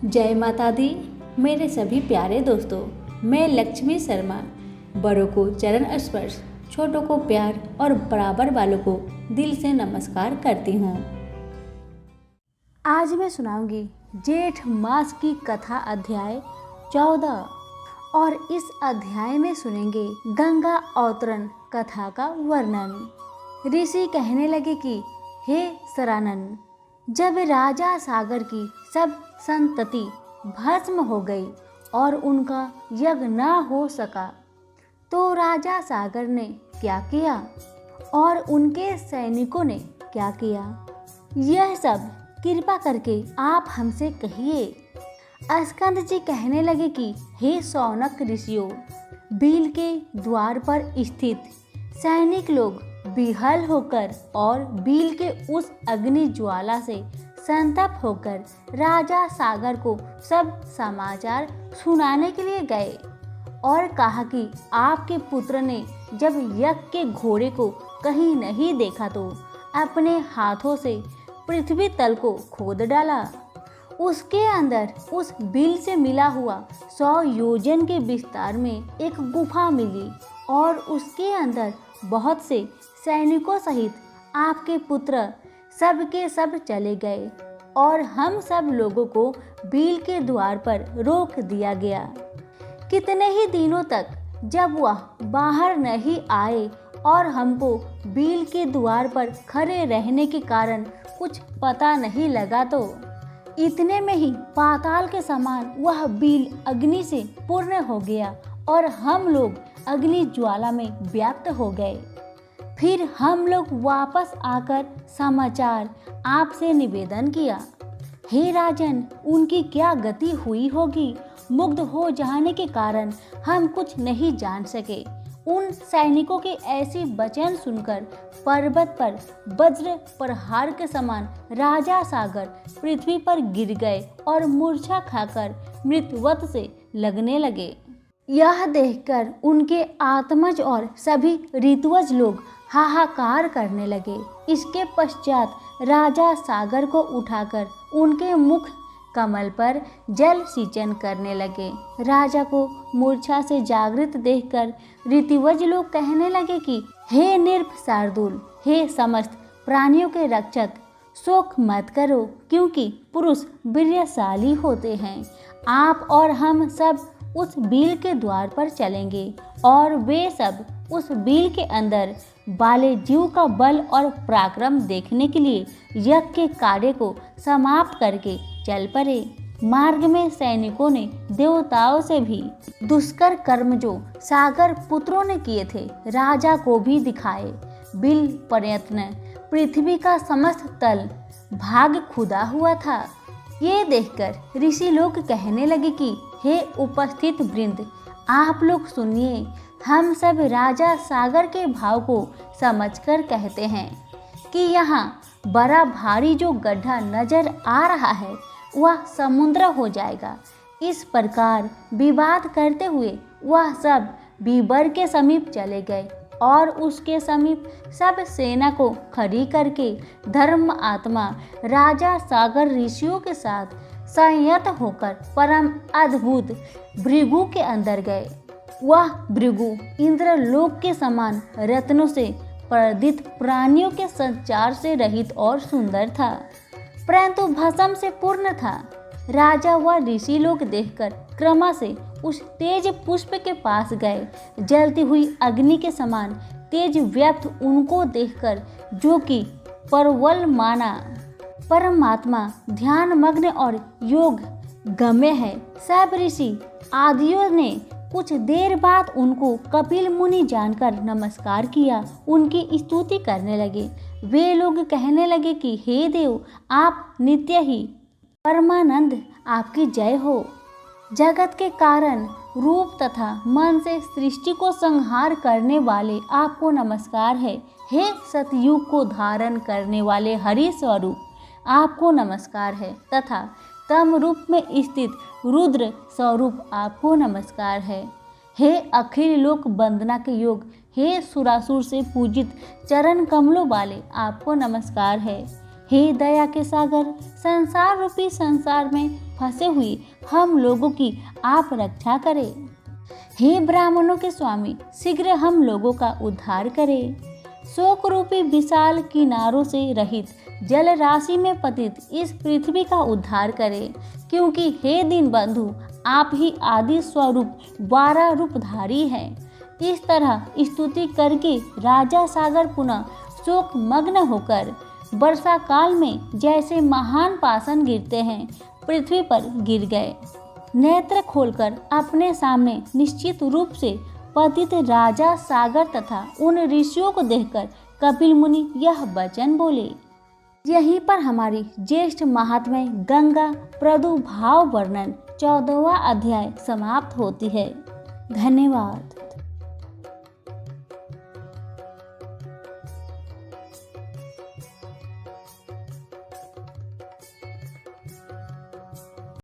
जय माता दी। मेरे सभी प्यारे दोस्तों, मैं लक्ष्मी शर्मा बड़ों को चरण स्पर्श, छोटों को प्यार और बराबर वालों को दिल से नमस्कार करती हूँ। आज मैं सुनाऊंगी जेठ मास की कथा अध्याय 14 और इस अध्याय में सुनेंगे गंगा अवतरण कथा का वर्णन। ऋषि कहने लगे कि हे सरानन, जब राजा सागर की सब संतति भस्म हो गई और उनका यज्ञ न हो सका तो राजा सागर ने क्या किया और उनके सैनिकों ने क्या किया, यह सब कृपा करके आप हमसे कहिए। स्कंद जी कहने लगे कि हे सौनक ऋषियों, बील के द्वार पर स्थित सैनिक लोग विहल होकर और बील के उस अग्नि ज्वाला से संतप्त होकर राजा सागर को सब समाचार सुनाने के लिए गए और कहा कि आपके पुत्र ने जब यज्ञ के घोड़े को कहीं नहीं देखा तो अपने हाथों से पृथ्वी तल को खोद डाला। उसके अंदर उस बिल से मिला हुआ 100 योजन के विस्तार में एक गुफा मिली और उसके अंदर बहुत से सैनिकों सहित आपके पुत्र सब के सब चले गए और हम सब लोगों को बील के द्वार पर रोक दिया गया। कितने ही दिनों तक जब वह बाहर नहीं आए और हमको बील के द्वार पर खड़े रहने के कारण कुछ पता नहीं लगा तो इतने में ही पाताल के समान वह बील अग्नि से पूर्ण हो गया और हम लोग अग्नि ज्वाला में व्याप्त हो गए। फिर हम लोग वापस आकर समाचार आपसे निवेदन किया। हे राजन, उनकी क्या गति हुई होगी, मुग्ध हो जाने के कारण हम कुछ नहीं जान सके। उन सैनिकों के ऐसी वचन सुनकर पर्वत पर वज्र प्रहार के समान राजा सागर पृथ्वी पर गिर गए और मूर्छा खाकर मृतवत से लगने लगे। यह देखकर उनके आत्मज और सभी ऋतुवज लोग हाहाकार करने लगे। इसके पश्चात राजा सागर को उठाकर उनके मुख कमल पर जल सिंचन करने लगे। राजा को मूर्छा से जागृत देखकर ऋतुवज लोग कहने लगे कि हे नृप शार्दूल, हे समस्त प्राणियों के रक्षक, शोक मत करो, क्योंकि पुरुष वीर्यशाली होते हैं। आप और हम सब उस बील के द्वार पर चलेंगे और वे सब उस बील के अंदर वाले जीव का बल और पराक्रम देखने के लिए यज्ञ के कार्य को समाप्त करके चल पड़े। मार्ग में सैनिकों ने देवताओं से भी दुष्कर कर्म जो सागर पुत्रों ने किए थे राजा को भी दिखाए। बिल प्रयत्न पृथ्वी का समस्त तल भाग खुदा हुआ था। ये देखकर ऋषि लोग कहने लगे कि हे उपस्थित वृंद, आप लोग सुनिए। हम सब राजा सागर के भाव को समझकर कहते हैं कि यहाँ बड़ा भारी जो गड्ढा नजर आ रहा है वह समुद्र हो जाएगा। इस प्रकार विवाद करते हुए वह सब बीबर के समीप चले गए और उसके समीप सब सेना को खड़ी करके धर्म आत्मा राजा सागर ऋषियों के साथ संयत होकर परम अद्भुत भृगु के अंदर गए। वह भृगु इंद्रलोक के समान रत्नों से प्रदित प्राणियों के संचार से रहित और सुंदर था, परंतु भस्म से पूर्ण था। राजा व ऋषि लोग देखकर क्रम से उस तेज पुष्प के पास गए। जलती हुई अग्नि के समान तेज व्याप्त उनको देखकर, जो कि परवल माना परमात्मा ध्यान मग्न और योग गम्य है, सब ऋषि आदियों ने कुछ देर बाद उनको कपिल मुनि जानकर नमस्कार किया, उनकी स्तुति करने लगे। वे लोग कहने लगे कि हे देव, आप नित्य ही परमानंद, आपकी जय हो। जगत के कारण रूप तथा मन से सृष्टि को संहार करने वाले आपको नमस्कार है। हे सतयुग को धारण करने वाले हरि स्वरूप, आपको नमस्कार है तथा तम रूप में स्थित रुद्र स्वरूप, आपको नमस्कार है। हे अखिल लोक वंदना के योग, हे सुरासुर से पूजित चरण कमलों वाले, आपको नमस्कार है। हे दया के सागर, संसार रूपी संसार में फंसे हुए हम लोगों की आप रक्षा करें। हे ब्राह्मणों के स्वामी, शीघ्र हम लोगों का उद्धार करें। शोक रूपी विशाल किनारों से रहित जल राशि में पतित इस पृथ्वी का उद्धार करें, क्योंकि हे दीनबंधु, आप ही आदि स्वरूप 12 रूपधारी हैं। इस तरह स्तुति करके राजा सागर पुनः शोक मग्न होकर वर्षा काल में जैसे महान पाषाण गिरते हैं, पृथ्वी पर गिर गए। नेत्र खोलकर अपने सामने निश्चित रूप से पतित राजा सागर तथा उन ऋषियों को देखकर कपिल मुनि यह वचन बोले। यहीं पर हमारी ज्येष्ठ महात्म्य गंगा प्रादुर्भाव वर्णन 14वां अध्याय समाप्त होती है। धन्यवाद।